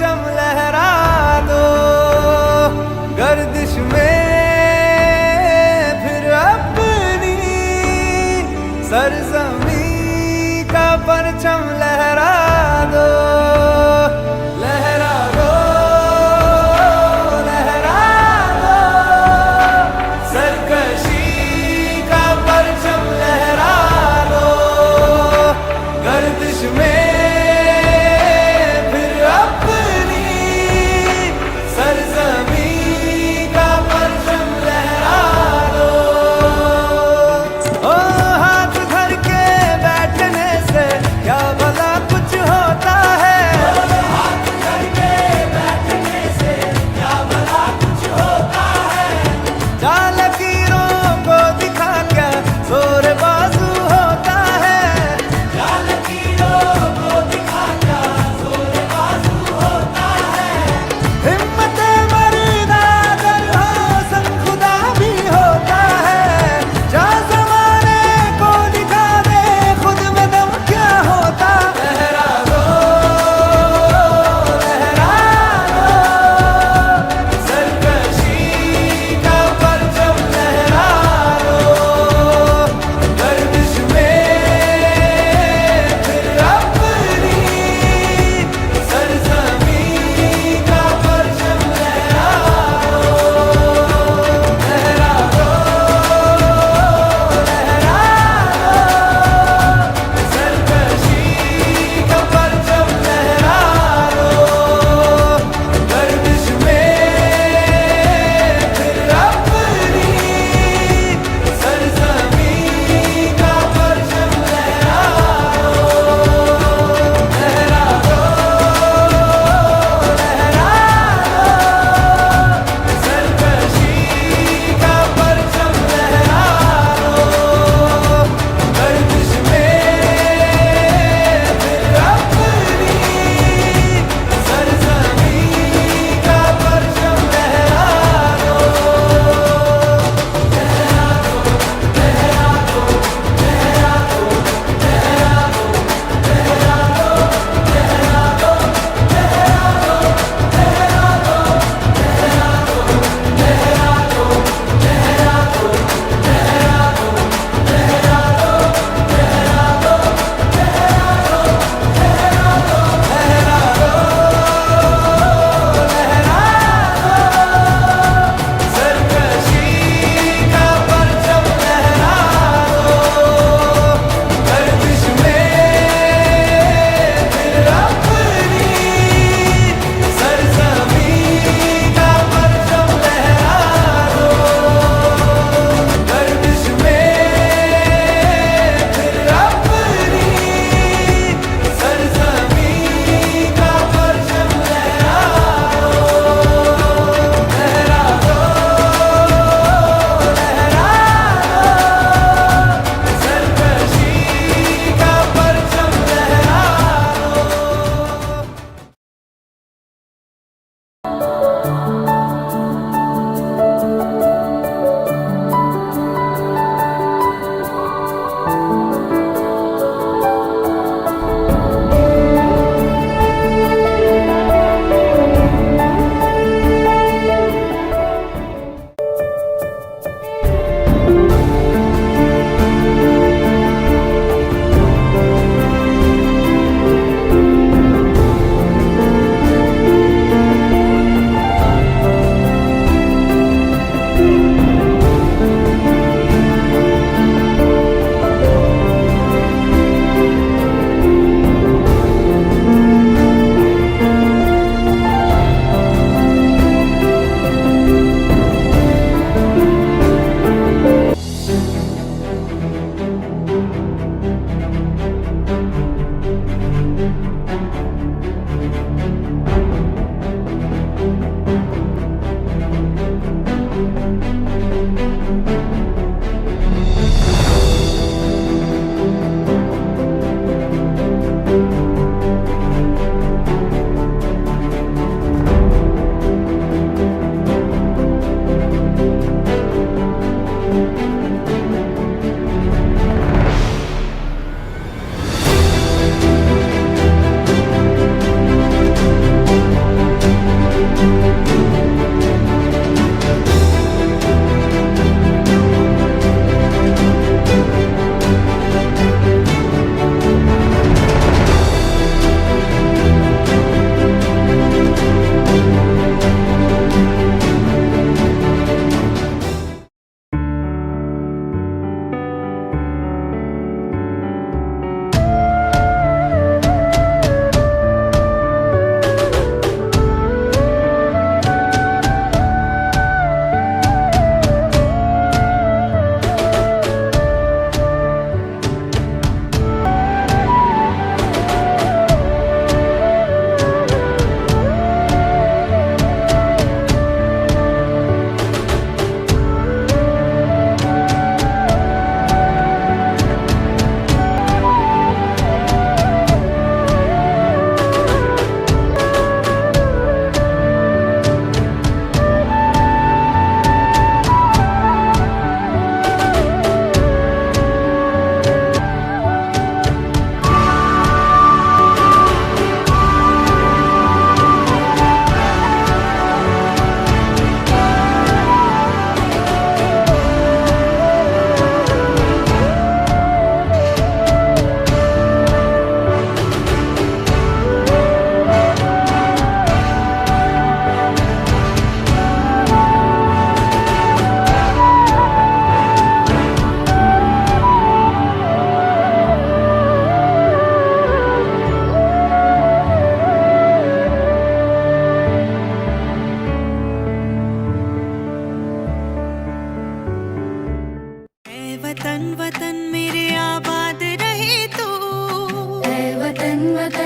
परचम लहरा दो, गर्दिश में फिर अपनी सरजमी का परचम लहरा दो, लहरा दो, लहरा दो, सरकशी का परचम लहरा दो, गर्दिश में फिर अपनी सरजमी का परचम लहरा दो। ओ हाथ धर के बैठने से क्या भला कुछ होता है, हाथ धर के बैठने से क्या भला कुछ होता है, चाल लकीरों को दिखा क्या जोर बाजू होता है, चाल लकीरों को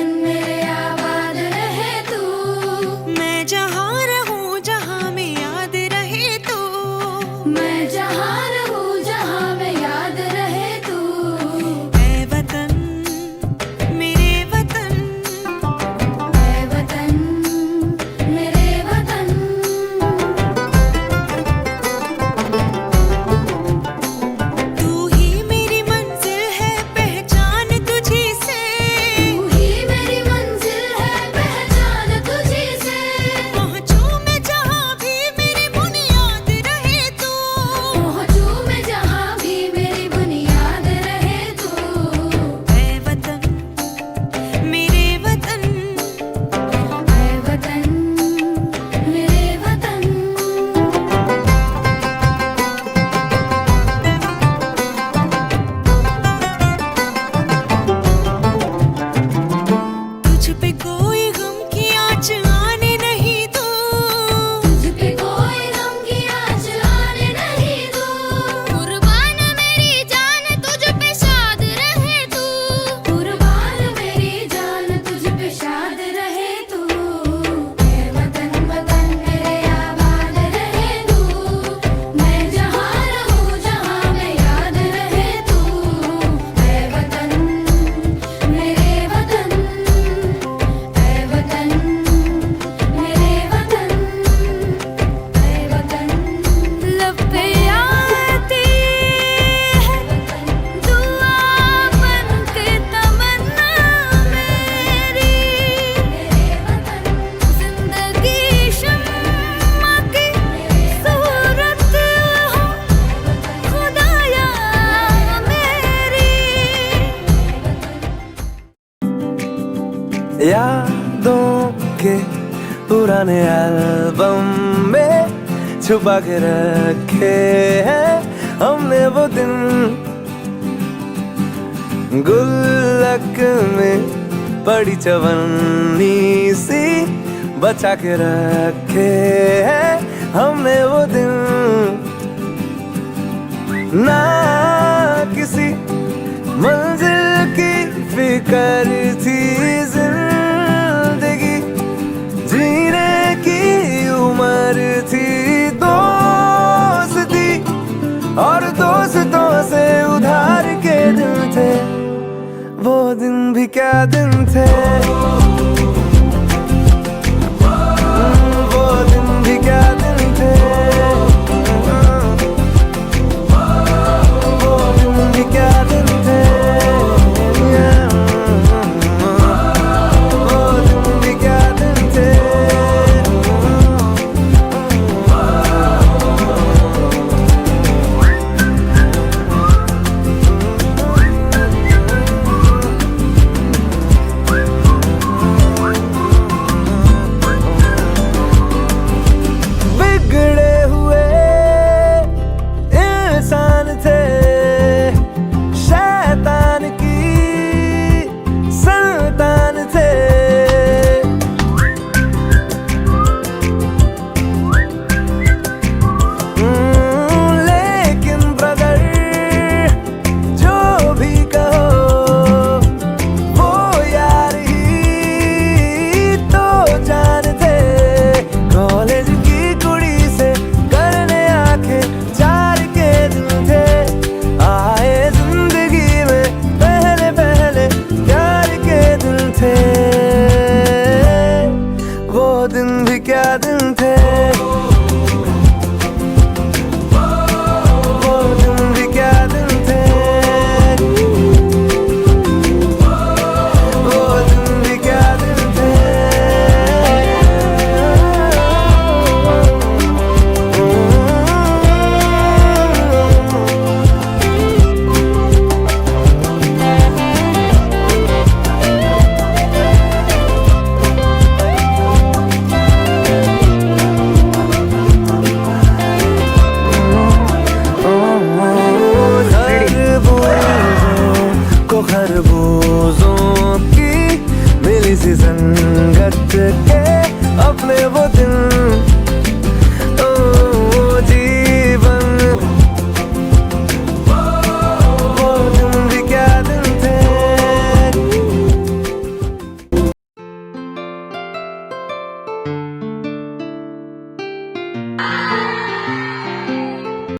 वतन मेरे आबाद रहे तू। मैं जहाँ रहूं जहाँ में याद रहे तू। मैं जहाँ रहूं जहाँ में याद रहे तू। ऐ वतन मेरे वतन, ऐ वतन मेरे वतन। तू ही मेरी मंजिल है पहचान तुझी से। तू ही मेरी मंजिल है पहचान तुझी से। पहुँचूं मैं जहाँ भी मेरी बुनियाद रहे तू। पहुँचूं मैं जहाँ भी मेरी बुनियाद रहे तू। ऐ वतन मेरे वतन, ऐ वतन मेरे वतन। तुझ पे कोई गम की आँच आने नहीं दूँ। तुझ पे कोई गम की आँच आने नहीं दूँ। कुर्बान मेरी जान तुझ पे शाद रहे तू। कुर्बान मेरी जान तुझ पे शाद रहे तू। ऐ वतन वतन मेरे आबाद रहे तू। मैं जहाँ रहूं जहाँ में याद रहे तू। ऐ वतन मेरे वतन, ऐ वतन मेरे वतन, ऐ वतन। लब पे आती है दुआ बन के तमन्ना मेरी। जिंदगी शम्मा की सूरत हो खुदाया मेरी। यादों के पुराने एल्बम में छुपा के रखे हैं हमने वो दिन। गुल्लक में पड़ी चवन्नी सी बचा के रखे हैं हमने वो दिन। ना किसी मंजिल की फिकर थी जिंदगी, जीने की उम्र थी दोस्ती और दोस्तों से उधार के दिन थे। वो दिन भी क्या दिन थे, वो दिन भी क्या दिन थे, वो दिन भी क्या दिन थे, वो दिन भी क्या दिन थे। बिगड़े हुए इंसान थे, शैतान की संतान थे। लेकिन ब्रदर जो भी कहो वो यार ही तो जान थे। कॉलेज की कुड़ी से करने आंखें चार के दिन थे। आए जिंदगी में पहले पहले प्यार के दिन थे। वो दिन भी क्या दिन थे, वो दिन भी क्या दिन थे, वो दिन भी क्या दिन थे। खरबूजों की मिली सी संगत के अपने वो दिन